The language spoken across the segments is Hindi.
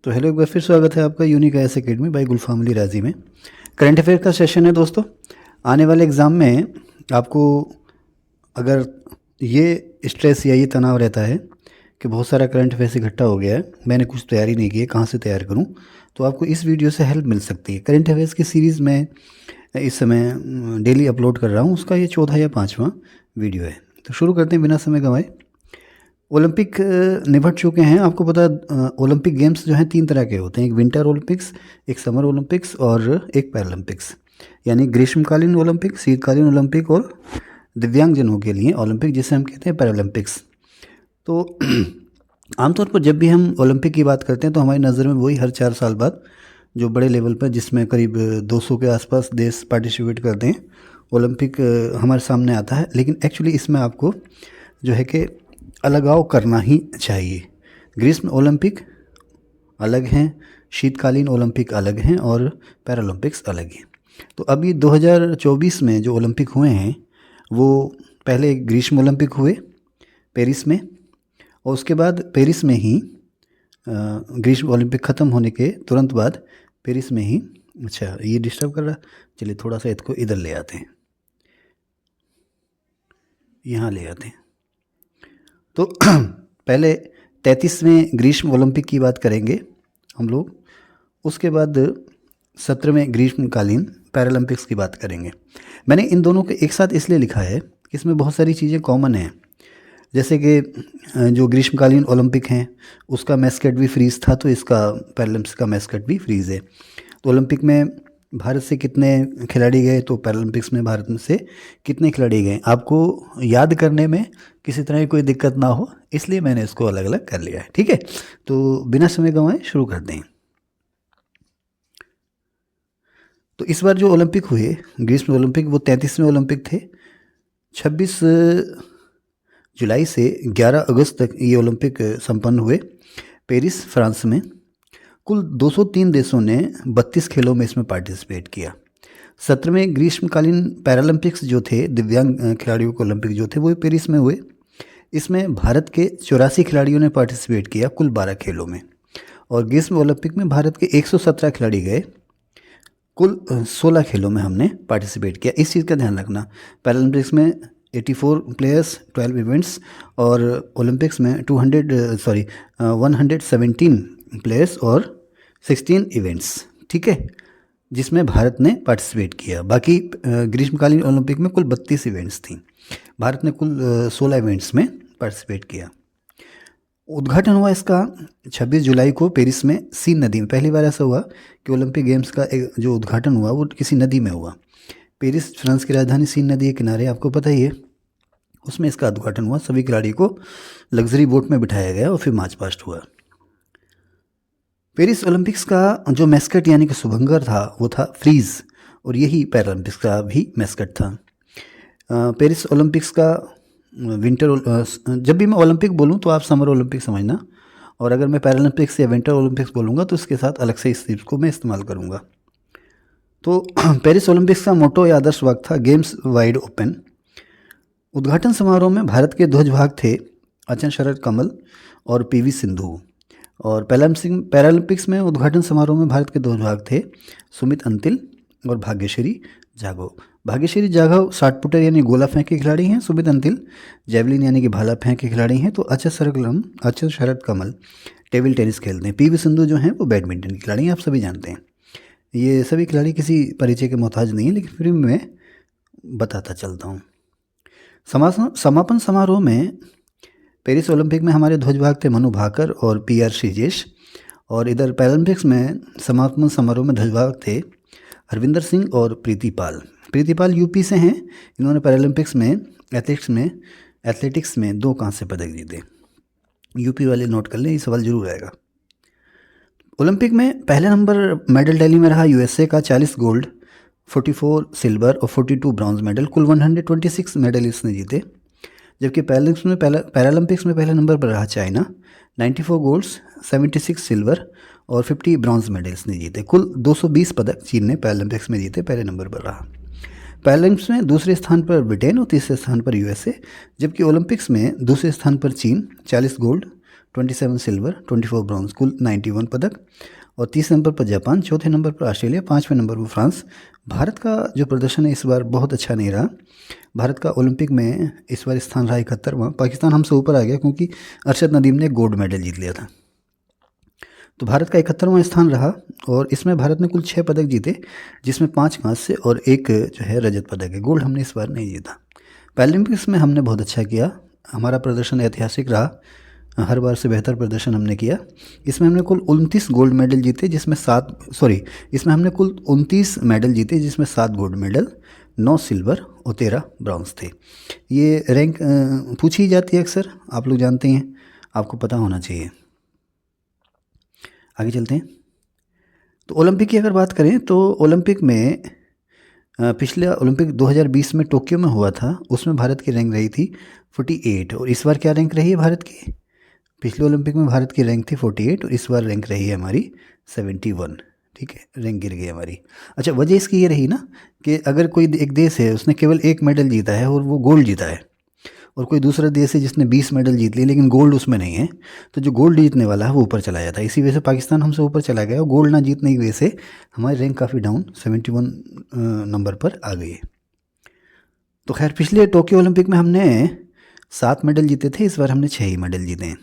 तो हेलो, एक बार फिर स्वागत है आपका यूनिक आईएएस एकेडमी बाय गुलफाम अली राजी में। करंट अफेयर का सेशन है दोस्तों। आने वाले एग्ज़ाम में आपको अगर ये स्ट्रेस या ये तनाव रहता है कि बहुत सारा करंट अफेयर्स इकट्ठा हो गया है, मैंने कुछ तैयारी नहीं की है, कहाँ से तैयार करूँ, तो आपको इस वीडियो से हेल्प मिल सकती है। करंट अफेयर्स की सीरीज़ में इस समय डेली अपलोड कर रहा हूँ, उसका ये 14 या 5वां वीडियो है। तो शुरू करते हैं बिना समय गंवाए। ओलंपिक निपट चुके हैं। आपको पता है ओलंपिक गेम्स जो हैं 3 तरह के होते हैं, एक विंटर ओलंपिक्स, एक समर ओलंपिक्स और एक पैरालंपिक्स। यानी ग्रीष्मकालीन ओलंपिक, शीतकालीन ओलंपिक और दिव्यांगजनों के लिए ओलंपिक, जिसे हम कहते हैं पैरालंपिक्स। तो आमतौर पर जब भी हम ओलंपिक की बात करते हैं तो हमारी नज़र में वही हर 4 साल बाद जो बड़े लेवल पर, जिसमें करीब 200 के आसपास देश पार्टिसिपेट करते हैं, ओलंपिक हमारे सामने आता है। लेकिन एक्चुअली इसमें आपको जो है कि अलगाव करना ही चाहिए। ग्रीष्म ओलंपिक अलग हैं, शीतकालीन ओलंपिक अलग हैं और पैरालंपिक्स अलग हैं। तो अभी 2024 में जो ओलंपिक हुए हैं वो पहले ग्रीष्म ओलंपिक हुए पेरिस में, और उसके बाद पेरिस में ही ग्रीष्म ओलंपिक ख़त्म होने के तुरंत बाद पेरिस में ही, अच्छा ये डिस्टर्ब कर रहा, चलिए थोड़ा सा इसको इधर ले आते हैं, यहाँ ले आते हैं। तो पहले 33वें ग्रीष्म ओलंपिक की बात करेंगे हम लोग, उसके बाद 17वें ग्रीष्मकालीन पैरालंपिक्स की बात करेंगे। मैंने इन दोनों को एक साथ इसलिए लिखा है कि इसमें बहुत सारी चीज़ें कॉमन हैं। जैसे कि जो ग्रीष्मकालीन ओलंपिक हैं उसका मैस्कट भी फ्रीज़ था, तो इसका पैरालंपिक्स का मैस्कट भी फ्रीज़ है। तो ओलंपिक में भारत से कितने खिलाड़ी गए, तो पैरालंपिक्स में भारत में से कितने खिलाड़ी गए, आपको याद करने में किसी तरह की कोई दिक्कत ना हो, इसलिए मैंने इसको अलग अलग कर लिया है। ठीक है, तो बिना समय गंवाए शुरू कर दें। तो इस बार जो ओलंपिक हुए ग्रीष्म ओलंपिक, वो 33वें ओलंपिक थे। 26 जुलाई से 11 अगस्त तक ये ओलंपिक संपन्न हुए पेरिस, फ्रांस में। कुल 203 देशों ने 32 खेलों में इसमें पार्टिसिपेट किया। 17वें ग्रीष्मकालीन पैरालंपिक्स जो थे, दिव्यांग खिलाड़ियों के ओलंपिक जो थे, वो पेरिस में हुए। इसमें भारत के 84 खिलाड़ियों ने पार्टिसिपेट किया कुल 12 खेलों में, और ग्रीष्म ओलंपिक में भारत के 117 खिलाड़ी गए, कुल 16 खेलों में हमने पार्टिसिपेट किया। इस चीज़ का ध्यान रखना, पैरालंपिक्स में 84 प्लेयर्स, 12 इवेंट्स, और ओलंपिक्स में 117 प्लेयर्स और 16 इवेंट्स। ठीक है, जिसमें भारत ने पार्टिसिपेट किया। बाकी ग्रीष्मकालीन ओलंपिक में कुल 32 इवेंट्स थी, भारत ने कुल 16 इवेंट्स में पार्टिसिपेट किया। उद्घाटन हुआ इसका 26 जुलाई को पेरिस में सीन नदी में। पहली बार ऐसा हुआ कि ओलंपिक गेम्स का एक जो उद्घाटन हुआ वो किसी नदी में हुआ। पेरिस फ्रांस की राजधानी सीन नदी के किनारे, आपको पता ही है, उसमें इसका उद्घाटन हुआ। सभी खिलाड़ी को लग्जरी बोट में बिठाया गया और फिर मार्च पास्ट हुआ। पेरिस ओलंपिक्स का जो मैस्कट यानी कि शुभंकर था वो था फ्रीज, और यही पैरालंपिक्स का भी मैस्कट था। पेरिस ओलंपिक्स का जब भी मैं ओलंपिक बोलूं तो आप समर ओलंपिक समझना, और अगर मैं पैरालंपिक्स या विंटर ओलंपिक्स बोलूँगा तो इसके साथ अलग से इस चीज़ को मैं इस्तेमाल करूँगा। तो पेरिस ओलंपिक्स का मोटो या आदर्श वाक्य था गेम्स वाइड ओपन। उद्घाटन समारोह में भारत के ध्वजवाहक थे अचन शरद कमल और पीवी सिंधु, और पैरालंपिक्स में उद्घाटन समारोह में भारत के ध्वजवाहक थे सुमित अंतिल और भाग्यश्री जागो। भाग्यश्री जागो 60 फुटर यानी गोला फेंक के खिलाड़ी हैं, सुमित अंतिल जेवलिन यानी कि भाला फेंक के खिलाड़ी हैं, तो अचन शरद कमल टेबल टेनिस खेलते हैं। पीवी सिंधु जो हैं वो बैडमिंटन की खिलाड़ी हैं, आप सभी जानते हैं। ये सभी खिलाड़ी किसी परिचय के मोहताज नहीं है, लेकिन फिर मैं बताता चलता हूँ। समापन समारोह में पेरिस ओलंपिक में हमारे ध्वजवाहक थे मनु भाकर और PR श्रीजेश, और इधर पैरालंपिक्स में समापन समारोह में ध्वजवाहक थे हरविंदर सिंह और प्रीति पाल यूपी से हैं। इन्होंने पैरालंपिक्स में एथलेटिक्स में 2 कांस्य पदक जीते। यूपी वाले नोट कर लें, ये सवाल जरूर आएगा। ओलंपिक में पहले नंबर मेडल टैली में रहा USA का 40 गोल्ड, 44 सिल्वर और 42 ब्रॉन्ज मेडल, कुल 126 मेडल इसने जीते। जबकि पैरालंपिक्स में पहले नंबर पर रहा चाइना, 94 गोल्ड्स, 76 सिल्वर और 50 ब्रॉन्ज मेडल्स ने जीते। कुल 220 पदक चीन ने पैरालंपिक्स में जीते, पहले नंबर पर रहा। पैरालंपिक्स में दूसरे स्थान पर ब्रिटेन और तीसरे स्थान पर USA, जबकि ओलंपिक्स में दूसरे स्थान पर चीन 40 गोल्ड, 27 सिल्वर, 24 ब्रॉन्ज, कुल 91 पदक। और तीसरे नंबर पर जापान, चौथे नंबर पर ऑस्ट्रेलिया, पाँचवें नंबर पर फ्रांस। भारत का जो प्रदर्शन है इस बार बहुत अच्छा नहीं रहा। भारत का ओलंपिक में इस बार स्थान रहा 71वां। पाकिस्तान हमसे ऊपर आ गया क्योंकि अरशद नदीम ने गोल्ड मेडल जीत लिया था। तो भारत का 71वां स्थान रहा और इसमें भारत ने कुल 6 पदक जीते, जिसमें 5 कांस्य और 1 जो है रजत पदक है। गोल्ड हमने इस बार नहीं जीता। पैरालंपिक्स में हमने बहुत अच्छा किया, हमारा प्रदर्शन ऐतिहासिक रहा, हर बार से बेहतर प्रदर्शन हमने किया। इसमें हमने कुल 29 गोल्ड मेडल जीते, इसमें हमने कुल 29 मेडल जीते, जिसमें 7 गोल्ड मेडल, 9 सिल्वर और 13 ब्रॉन्ज थे। ये रैंक पूछी जाती है अक्सर, आप लोग जानते हैं, आपको पता होना चाहिए। आगे चलते हैं। तो ओलंपिक की अगर बात करें तो ओलंपिक में पिछले ओलंपिक 2020 में टोक्यो में हुआ था, उसमें भारत की रैंक रही थी 48। और इस बार क्या रैंक रही है भारत की? पिछले ओलंपिक में भारत की रैंक थी 48 और इस बार रैंक रही है हमारी 71। ठीक है, रैंक गिर गई हमारी। अच्छा, वजह इसकी ये रही ना कि अगर कोई एक देश है उसने केवल 1 मेडल जीता है और वो गोल्ड जीता है, और कोई दूसरा देश है जिसने 20 मेडल जीत लिए लेकिन गोल्ड उसमें नहीं है, तो जो गोल्ड जीतने वाला है वो ऊपर चला जाता है। इसी वजह से पाकिस्तान हमसे ऊपर चला गया और गोल्ड ना जीतने की वजह से हमारी रैंक काफ़ी डाउन 71 नंबर पर आ गई है। तो खैर, पिछले टोक्यो ओलंपिक में हमने 7 मेडल जीते थे, इस बार हमने 6 ही मेडल जीते हैं।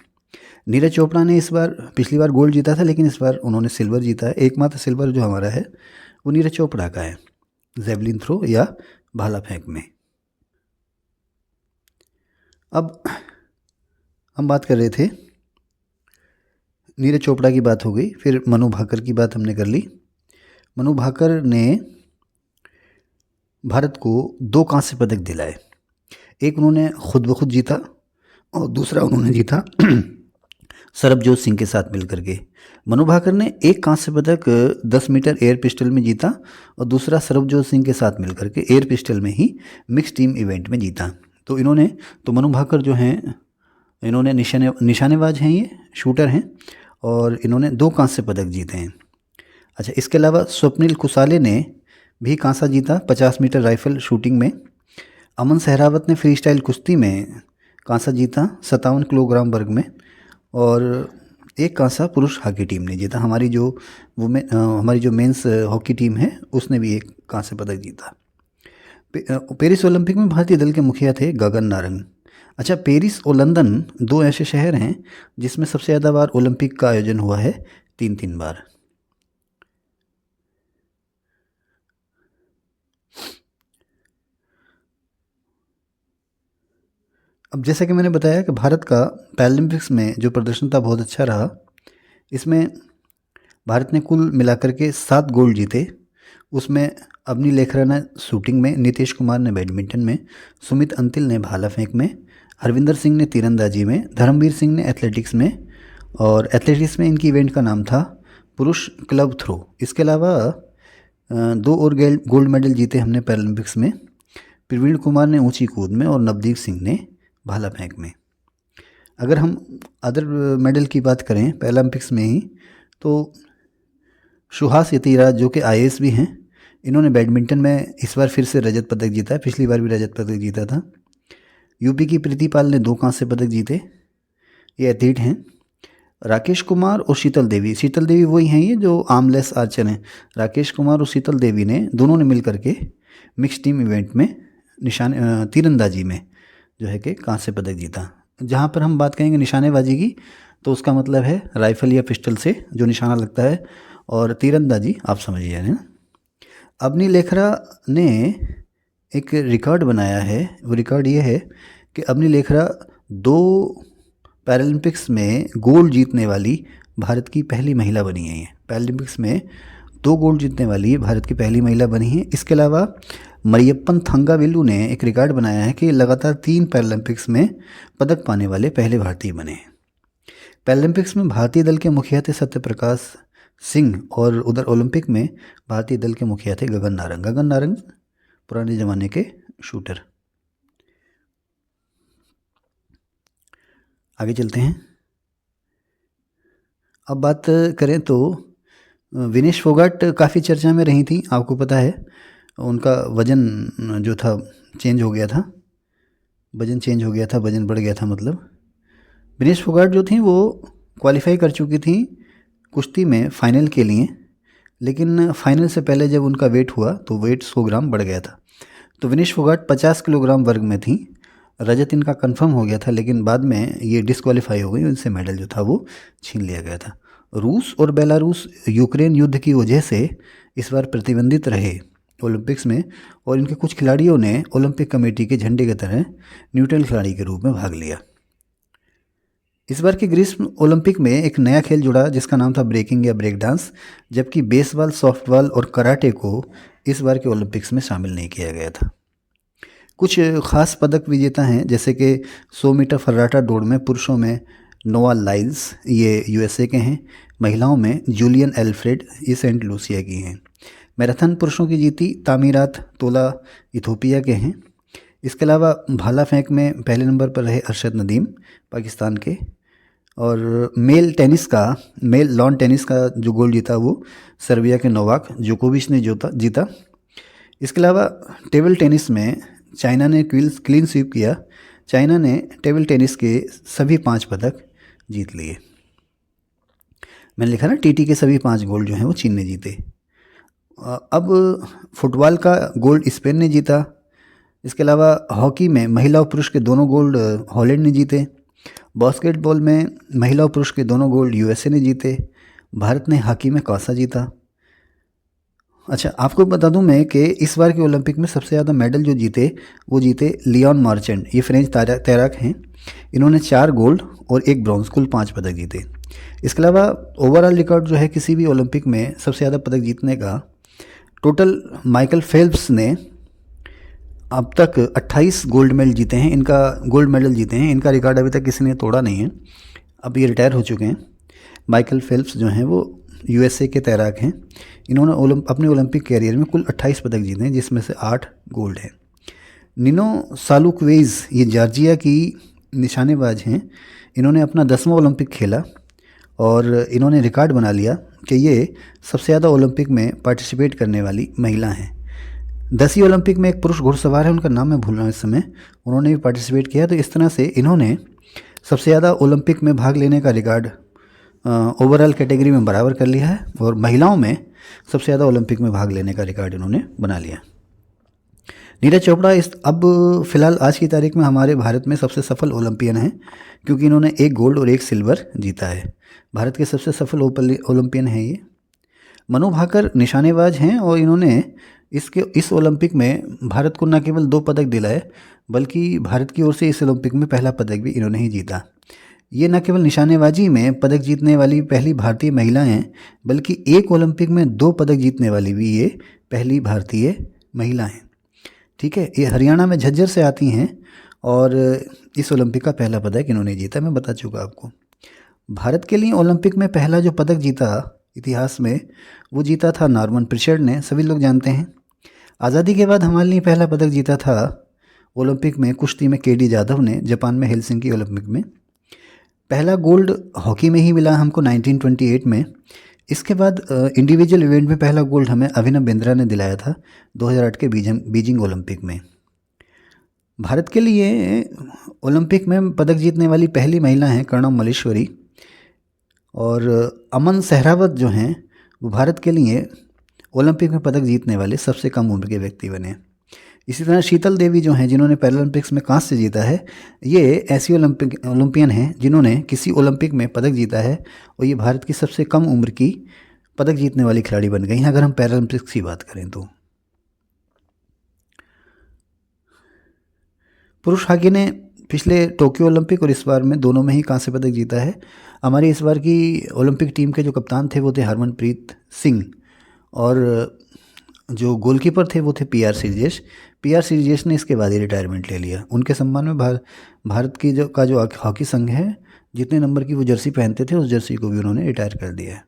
नीरज चोपड़ा ने इस बार, पिछली बार गोल्ड जीता था लेकिन इस बार उन्होंने सिल्वर जीता है। एकमात्र सिल्वर जो हमारा है वो नीरज चोपड़ा का है, जेवलिन थ्रो या भाला फेंक में। अब हम बात कर रहे थे, नीरज चोपड़ा की बात हो गई, फिर मनु भाकर की बात हमने कर ली। मनु भाकर ने भारत को 2 कांस्य पदक दिलाए। एक उन्होंने खुद ब खुद जीता और दूसरा उन्होंने जीता सरबजोत सिंह के साथ मिलकर के। मनु भाकर ने एक कांस्य पदक 10 मीटर एयर पिस्टल में जीता और दूसरा सरबजोत सिंह के साथ मिलकर के एयर पिस्टल में ही मिक्स टीम इवेंट में जीता। तो मनु भाकर जो हैं, इन्होंने निशानेबाज हैं, ये शूटर हैं और इन्होंने 2 कांस्य पदक जीते हैं। अच्छा, इसके अलावा स्वप्निल कुसाले ने भी कांसा जीता 50 मीटर राइफल शूटिंग में। अमन सहरावत ने फ्री स्टाइल कुश्ती में कांसा जीता 57 किलोग्राम वर्ग में। और एक कांसा पुरुष हॉकी टीम ने जीता। हमारी जो मेंस हॉकी टीम है उसने भी एक कांस्य पदक जीता। पेरिस ओलंपिक में भारतीय दल के मुखिया थे गगन नारंग। अच्छा, पेरिस और लंदन 2 ऐसे शहर हैं जिसमें सबसे ज़्यादा बार ओलंपिक का आयोजन हुआ है, 3 बार। अब जैसा कि मैंने बताया कि भारत का पैरालंपिक्स में जो प्रदर्शन था बहुत अच्छा रहा। इसमें भारत ने कुल मिलाकर के 7 गोल्ड जीते। उसमें अवनी लेखरा ने शूटिंग में, नीतीश कुमार ने बैडमिंटन में, सुमित अंतिल ने भाला फेंक में, हरविंदर सिंह ने तीरंदाजी में, धर्मवीर सिंह ने एथलेटिक्स में, और एथलेटिक्स में इनकी इवेंट का नाम था पुरुष क्लब थ्रो। इसके अलावा 2 और गोल्ड मेडल जीते हमने पैरालंपिक्स में, प्रवीण कुमार ने ऊंची कूद में और नवदीप सिंह ने भाला फेंक में। अगर हम अदर मेडल की बात करें पैरालंपिक्स में ही, तो सुहास यतीराज जो कि IAS भी हैं, इन्होंने बैडमिंटन में इस बार फिर से रजत पदक जीता है, पिछली बार भी रजत पदक जीता था। यूपी की प्रीति पाल ने 2 कांस्य पदक जीते, ये एथलीट हैं। राकेश कुमार और शीतल देवी वही हैं ये जो आर्मलेस आर्चर हैं। राकेश कुमार और शीतल देवी ने दोनों ने मिल करके मिक्स टीम इवेंट में तीरंदाजी में जो है कि कांस्य पदक जीता। जहाँ पर हम बात करेंगे निशानेबाजी की, तो उसका मतलब है राइफल या पिस्टल से जो निशाना लगता है, और तीरंदाजी आप समझिए है ना। अवनी लेखरा ने एक रिकॉर्ड बनाया है, वो रिकॉर्ड ये है कि अवनी लेखरा 2 पैरालंपिक्स में गोल्ड जीतने वाली भारत की पहली महिला बनी है। पैरालंपिक्स में 2 गोल्ड जीतने वाली भारत की पहली महिला बनी है। इसके अलावा मरियप्पन थंगावेलु ने एक रिकॉर्ड बनाया है कि लगातार 3 पैरालंपिक्स में पदक पाने वाले पहले भारतीय बने। पैरालंपिक्स में भारतीय दल के मुखिया थे सत्यप्रकाश सिंह, और उधर ओलंपिक में भारतीय दल के मुखिया थे गगन नारंग पुराने ज़माने के शूटर। आगे चलते हैं। अब बात करें तो विनेश फोगाट काफ़ी चर्चा में रही थी, आपको पता है उनका वज़न जो था चेंज हो गया था, वज़न बढ़ गया था मतलब। विनेश फोगाट जो थी वो क्वालिफाई कर चुकी थी कुश्ती में फ़ाइनल के लिए, लेकिन फ़ाइनल से पहले जब उनका वेट हुआ तो वेट 100 ग्राम बढ़ गया था। तो विनेश फोगाट 50 किलोग्राम वर्ग में थी। रजत इनका कंफर्म हो गया था, लेकिन बाद में ये डिस्क्वालीफाई हो गई, उनसे मेडल जो था वो छीन लिया गया था। रूस और बेलारूस यूक्रेन युद्ध की वजह से इस बार प्रतिबंधित रहे ओलंपिक्स में, और इनके कुछ खिलाड़ियों ने ओलंपिक कमेटी के झंडे की तरह न्यूट्रल खिलाड़ी के रूप में भाग लिया। इस बार के ग्रीष्म ओलंपिक में एक नया खेल जुड़ा जिसका नाम था ब्रेकिंग या ब्रेक डांस, जबकि बेसबॉल, सॉफ्टबॉल और कराटे को इस बार के ओलंपिक्स में शामिल नहीं किया गया था। कुछ खास पदक विजेता हैं, जैसे कि 100 मीटर फर्राटा दौड़ में पुरुषों में नोआ लाइल्स, ये यूएसए के हैं। महिलाओं में जूलियन एल्फ्रेड, ये सेंट लूसिया की हैं। मैराथन पुरुषों की जीती तामीरात तोला, इथोपिया के हैं। इसके अलावा भाला फेंक में पहले नंबर पर रहे अरशद नदीम, पाकिस्तान के। और मेल लॉन टेनिस का जो गोल्ड जीता वो सर्बिया के नोवाक जोकोविच ने जीता। इसके अलावा टेबल टेनिस में चाइना ने क्लीन स्वीप किया। चाइना ने टेबल टेनिस के सभी 5 पदक जीत लिए। मैंने लिखा ना, टीटी के सभी 5 गोल्ड जो हैं वो चीन ने जीते। अब फुटबॉल का गोल्ड स्पेन ने जीता। इसके अलावा हॉकी में महिला और पुरुष के दोनों गोल्ड हॉलैंड ने जीते। बास्केटबॉल में महिला और पुरुष के दोनों गोल्ड यूएसए ने जीते। भारत ने हॉकी में कांसा जीता। अच्छा, आपको बता दूं मैं कि इस बार के ओलंपिक में सबसे ज़्यादा मेडल जो जीते वो जीते लियोन मार्चेंट, ये फ्रेंच तैराक हैं। इन्होंने 4 गोल्ड और 1 ब्रॉन्ज, कुल 5 पदक जीते। इसके अलावा ओवरऑल रिकॉर्ड जो है किसी भी ओलंपिक में सबसे ज़्यादा पदक जीतने का, टोटल माइकल फेल्प्स ने अब तक 28 गोल्ड मेडल जीते हैं। इनका रिकॉर्ड अभी तक किसी ने तोड़ा नहीं है। अब ये रिटायर हो चुके हैं। माइकल फेल्प्स जो हैं वो यूएसए के तैराक हैं। इन्होंने अपने ओलंपिक कैरियर में कुल 28 पदक जीते हैं, जिसमें से 8 गोल्ड हैं। निनो सालुक्वेज, ये जॉर्जिया की निशानेबाज हैं। इन्होंने अपना 10वां ओलंपिक खेला और इन्होंने रिकॉर्ड बना लिया कि ये सबसे ज़्यादा ओलंपिक में पार्टिसिपेट करने वाली महिला हैं। 10वीं ओलंपिक में एक पुरुष घुड़सवार है, उनका नाम मैं भूल रहा हूँ इस समय, उन्होंने भी पार्टिसिपेट किया। तो इस तरह से इन्होंने सबसे ज़्यादा ओलंपिक में भाग लेने का रिकॉर्ड ओवरऑल कैटेगरी में बराबर कर लिया है, और महिलाओं में सबसे ज़्यादा ओलंपिक में भाग लेने का रिकॉर्ड इन्होंने बना लिया। नीरज चोपड़ा अब फिलहाल आज की तारीख में हमारे भारत में सबसे सफल ओलंपियन हैं, क्योंकि इन्होंने 1 गोल्ड और 1 सिल्वर जीता है। भारत के सबसे सफल ओलंपियन हैं ये। मनु भाकर निशानेबाज हैं और इन्होंने इस ओलंपिक में भारत को न केवल 2 पदक दिलाए, बल्कि भारत की ओर से इस ओलंपिक में पहला पदक भी इन्होंने ही जीता। ये न केवल निशानेबाजी में पदक जीतने वाली पहली भारतीय महिला हैं, बल्कि एक ओलंपिक में 2 पदक जीतने वाली भी ये पहली भारतीय महिला हैं। ठीक है, ये हरियाणा में झज्जर से आती हैं और इस ओलंपिक का पहला पदक इन्होंने जीता, मैं बता चुका आपको। भारत के लिए ओलंपिक में पहला जो पदक जीता इतिहास में, वो जीता था नॉर्मन प्रिचर्ड ने, सभी लोग जानते हैं। आज़ादी के बाद हमारे लिए पहला पदक जीता था ओलंपिक में कुश्ती में केडी जाधव ने, जापान में हेलसिंकी ओलंपिक में। पहला गोल्ड हॉकी में ही मिला हमको 1928 में। इसके बाद इंडिविजुअल इवेंट में पहला गोल्ड हमें अभिनव बिंद्रा ने दिलाया था 2008 के बीजिंग ओलंपिक में। भारत के लिए ओलंपिक में पदक जीतने वाली पहली महिला हैं कर्णम मल्लेश्वरी, और अमन सहरावत जो हैं वो भारत के लिए ओलंपिक में पदक जीतने वाले सबसे कम उम्र के व्यक्ति बने। इसी तरह शीतल देवी जो हैं, जिन्होंने पैरालंपिक्स में कांस्य जीता है, ये ऐसी ओलंपियन हैं जिन्होंने किसी ओलंपिक में पदक जीता है, और ये भारत की सबसे कम उम्र की पदक जीतने वाली खिलाड़ी बन गई हैं, अगर हम पैरालंपिक्स की बात करें तो। पुरुष हॉकी ने पिछले टोक्यो ओलंपिक और इस बार में दोनों में ही कांस्य पदक जीता है। हमारी इस बार की ओलंपिक टीम के जो कप्तान थे वो थे हरमनप्रीत सिंह, और जो गोलकीपर थे वो थे पीआर श्रीजेश ने इसके बाद ही रिटायरमेंट ले लिया। उनके सम्मान में भारत की जो हॉकी संघ है, जितने नंबर की वो जर्सी पहनते थे, उस जर्सी को भी उन्होंने रिटायर कर दिया है।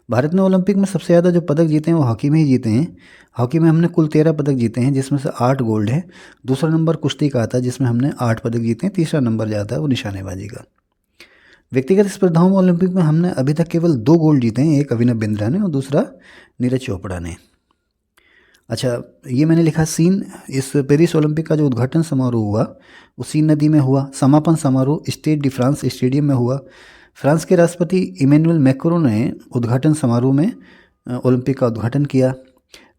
भारत ने ओलंपिक में सबसे ज़्यादा जो पदक जीते हैं वो हॉकी में ही जीते हैं। हॉकी में हमने कुल 13 पदक जीते हैं, जिसमें से 8 गोल्ड है। दूसरा नंबर कुश्ती का आता है, जिसमें हमने 8 पदक जीते हैं। तीसरा नंबर जाता है वो निशानेबाजी का। व्यक्तिगत स्पर्धाओं में ओलंपिक में हमने अभी तक केवल 2 गोल्ड जीते हैं, एक अभिनव बिंद्रा ने और दूसरा नीरज चोपड़ा ने। अच्छा, ये मैंने लिखा सीन। इस पेरिस ओलंपिक का जो उद्घाटन समारोह हुआ वो सीन नदी में हुआ। समापन समारोह स्टेड डी फ्रांस स्टेडियम में हुआ। फ्रांस के राष्ट्रपति इमैनुअल मैक्रों ने उद्घाटन समारोह में ओलंपिक का उद्घाटन किया।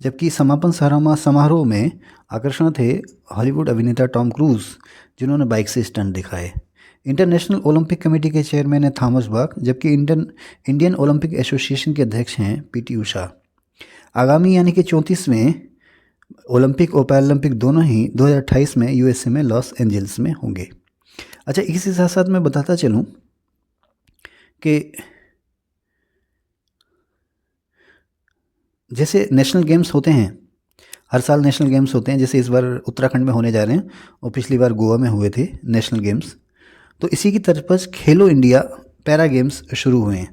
जबकि समापन समारोह में आकर्षण थे हॉलीवुड अभिनेता टॉम क्रूज, जिन्होंने बाइक से स्टंट दिखाए। इंटरनेशनल ओलंपिक कमेटी के चेयरमैन हैं थॉमस बाक, जबकि इंडियन ओलंपिक एसोसिएशन के अध्यक्ष हैं पीटी उषा। आगामी यानी कि 34वें ओलंपिक और पैरालंपिक दोनों ही 2028 में यूएसए में लॉस एंजल्स में होंगे। अच्छा, इसी साथ साथ मैं बताता चलूँ कि जैसे नेशनल गेम्स होते हैं, हर साल नेशनल गेम्स होते हैं, जैसे इस बार उत्तराखंड में होने जा रहे हैं और पिछली बार गोवा में हुए थे नेशनल गेम्स। तो इसी की तर्ज खेलो इंडिया पैरा गेम्स शुरू हुए हैं।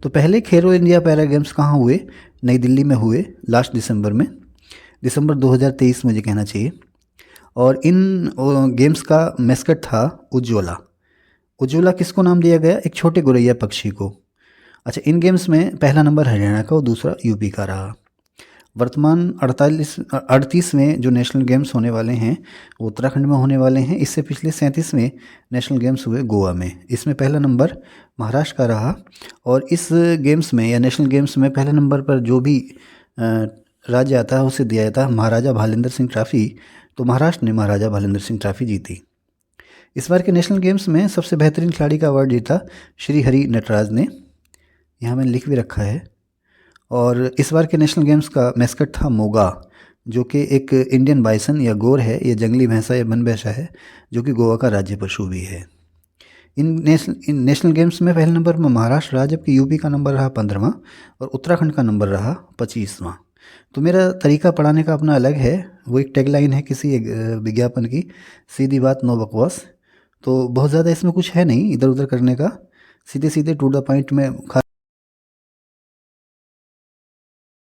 तो पहले खेलो इंडिया पैरा गेम्स कहाँ हुए? नई दिल्ली में हुए लास्ट दिसंबर में, दिसंबर 2023 मुझे कहना चाहिए। और इन गेम्स का मैस्कट था उज्ज्वला। उज्ज्वला किसको नाम दिया गया? एक छोटे गोरैया पक्षी को। अच्छा, इन गेम्स में पहला नंबर हरियाणा का और दूसरा यूपी का रहा। वर्तमान 38वें जो नेशनल गेम्स होने वाले हैं वो उत्तराखंड में होने वाले हैं। इससे पिछले 37वें नेशनल गेम्स हुए गोवा में, इसमें पहला नंबर महाराष्ट्र का रहा। और इस गेम्स में या नेशनल गेम्स में पहले नंबर पर जो भी राज्य आता है उसे दिया जाता है महाराजा भालेंद्र सिंह ट्रॉफी। तो महाराष्ट्र ने महाराजा भालेंद्र सिंह ट्रॉफी जीती। इस बार के नेशनल गेम्स में सबसे बेहतरीन खिलाड़ी का अवार्ड जीता श्री हरि नटराज ने, यहाँ मैंने लिख भी रखा है। और इस बार के नेशनल गेम्स का मैस्कट था मोगा, जो कि एक इंडियन बाइसन या गोर है। ये जंगली भैंसा या वन भैंसा है जो कि गोवा का राज्य पशु भी है। इन नेशनल गेम्स में पहले नंबर में महाराष्ट्र रहा, जबकि यूपी का नंबर रहा 15वां और उत्तराखंड का नंबर रहा 25वां। तो मेरा तरीका पढ़ाने का अपना अलग है, वो एक टैगलाइन है किसी एक विज्ञापन की, सीधी बात नो बकवास। तो बहुत ज़्यादा इसमें कुछ है नहीं इधर उधर करने का, सीधे सीधे टू द पॉइंट में